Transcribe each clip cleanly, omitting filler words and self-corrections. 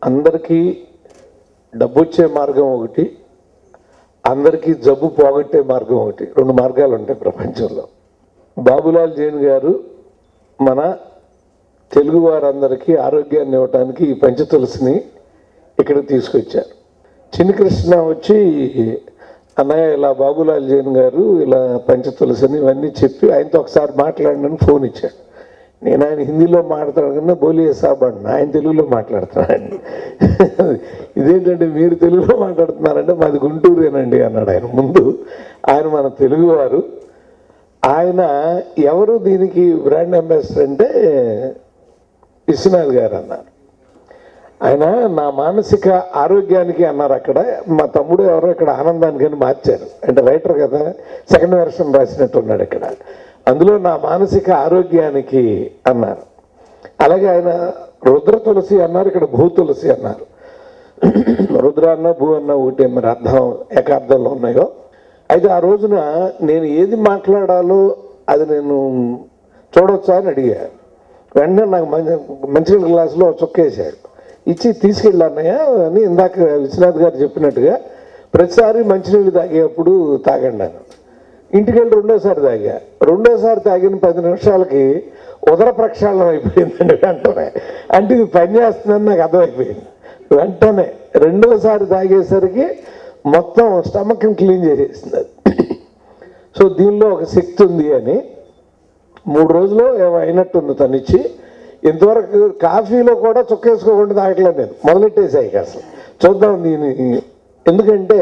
అందరికీ డబ్బు వచ్చే మార్గం ఒకటి, అందరికీ జబ్బు పోగొట్టే మార్గం ఒకటి. రెండు మార్గాలు ఉంటాయి ప్రపంచంలో. బాబులాల్ జైన్ గారు మన తెలుగు వారందరికీ ఆరోగ్యాన్ని ఇవ్వటానికి ఈ పంచతులసిని ఇక్కడ తీసుకొచ్చారు. చిన్ని కృష్ణ వచ్చి, అన్నయ్య ఇలా బాబులాల్ జైన్ గారు ఇలా పంచతులసిని ఇవన్నీ చెప్పి ఆయనతో ఒకసారి మాట్లాడినని ఫోన్ ఇచ్చాడు. నేను ఆయన హిందీలో మాట్లాడతాను కన్నా బోలియే సాబ్ అన్న, ఆయన తెలుగులో మాట్లాడుతున్నానండి. ఇదేంటంటే మీరు తెలుగులో మాట్లాడుతున్నారంటే మాది గుంటూరేనండి అన్నాడు ఆయన. ముందు ఆయన మన తెలుగువారు. ఆయన ఎవరు దీనికి బ్రాండ్ అంబాసిడర్ అంటే విశ్వనాథ్ గారు అన్నారు. ఆయన నా మానసిక ఆరోగ్యానికి అన్నారు. అక్కడ మా తమ్ముడు ఎవరో ఇక్కడ ఆనందానికి అని మార్చారు. అంటే రైటర్ కదా, సెకండ్ వెర్షన్ రాసినట్టు ఉన్నాడు ఇక్కడ. అందులో నా మానసిక ఆరోగ్యానికి అన్నారు. అలాగే ఆయన రుద్ర తులసి అన్నారు, ఇక్కడ భూ తులసి అన్నారు. రుద్ర అన్న భూ అన్న ఒకటి, మరి అర్థం ఏకార్థంలో ఉన్నాయో. అయితే ఆ రోజున నేను ఏది మాట్లాడాలో అది నేను చూడవచ్చా అని అడిగాను. వెంటనే నాకు మంచినీళ్ళ గ్లాసులో చొక్కేసాడు, ఇచ్చి తీసుకెళ్ళాన్నయ్య అని. ఇందాక విశ్వనాథ్ గారు చెప్పినట్టుగా ప్రతిసారి మంచినీళ్ళు తాగేటప్పుడు తాగండి అని. ఇంటికి వెళ్ళి రెండోసారి తాగిన 10 నిమిషాలకి ఉదర ప్రక్షాళనం అయిపోయిందండి వెంటనే. అంటే ఇది పని చేస్తుందని నాకు అర్థమైపోయింది. వెంటనే రెండోసారి తాగేసరికి మొత్తం స్టమక్ని క్లీన్ చేసేసింది అది. సో దీనిలో ఒక శక్తి ఉంది అని 3 రోజులు ఏమో అయినట్టుంది తనిచ్చి. ఇంతవరకు కాఫీలో కూడా చుక్కేసుకోకుండా తాగట్లేదు నేను, మొదలెట్టేసాయి అసలు. చూద్దాం దీని. ఎందుకంటే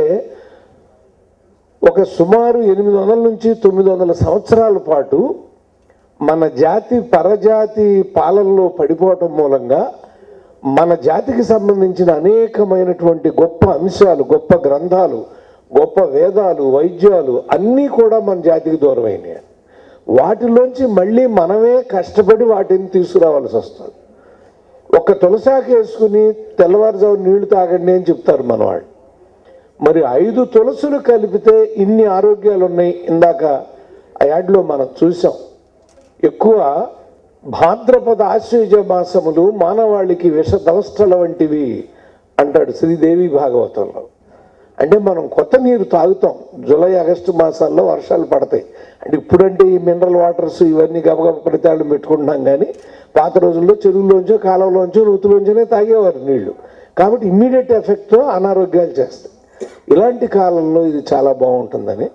ఒక సుమారు 800 నుంచి 900 సంవత్సరాల పాటు మన జాతి పరజాతి పాలనలో పడిపోవటం మూలంగా మన జాతికి సంబంధించిన అనేకమైనటువంటి గొప్ప అంశాలు, గొప్ప గ్రంథాలు, గొప్ప వేదాలు, వైద్యాలు అన్నీ కూడా మన జాతికి దూరమైనాయి. వాటిలోంచి మళ్ళీ మనమే కష్టపడి వాటిని తీసుకురావాల్సి వస్తుంది. ఒక తులసాకు వేసుకుని తెల్లవారుజాము నీళ్లు తాగండి అని చెప్తారు మనవాళ్ళు. మరి 5 తులసులు కలిపితే ఇన్ని ఆరోగ్యాలు ఉన్నాయి. ఇందాక ఆ యాడ్లో మనం చూసాం. ఎక్కువ భాద్రపద ఆశ్వయుజ మాసములు మానవాళికి విషదవస్థల వంటివి అంటాడు శ్రీదేవి భాగవతంలో. అంటే మనం కొత్త నీరు తాగుతాం. జూలై ఆగస్టు మాసాల్లో వర్షాలు పడతాయి. అంటే ఇప్పుడంటే ఈ మినరల్ వాటర్స్ ఇవన్నీ గబగబ ఫలితాలు పెట్టుకుంటున్నాం. కానీ పాత రోజుల్లో చెరువులోంచో కాలంలోంచో నూతులోంచోనే తాగేవారు నీళ్లు. కాబట్టి ఇమ్మీడియట్ ఎఫెక్ట్తో అనారోగ్యాలు చేస్తాయి. ఇలాంటి కాలంలో ఇది చాలా బాగుంటుందని